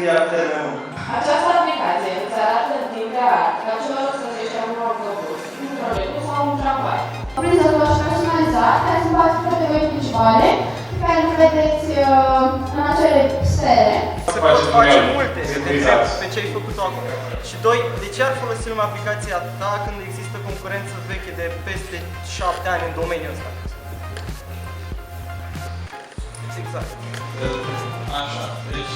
întârzia pe termen lung. Această aplicație îți arată din real că ce oră să trece un autobuz, un troleibuz sau un tramvai. Prinzător și personalizat, care sunt patru categorii principale, pe care le vedeți în acele sfere. Se pot face multe, pe ce ai făcut acum. Și doi, de ce ar folosi lumea aplicația ta când există concurență veche de peste 7 ani în domeniul ăsta? Exact. Așa, deci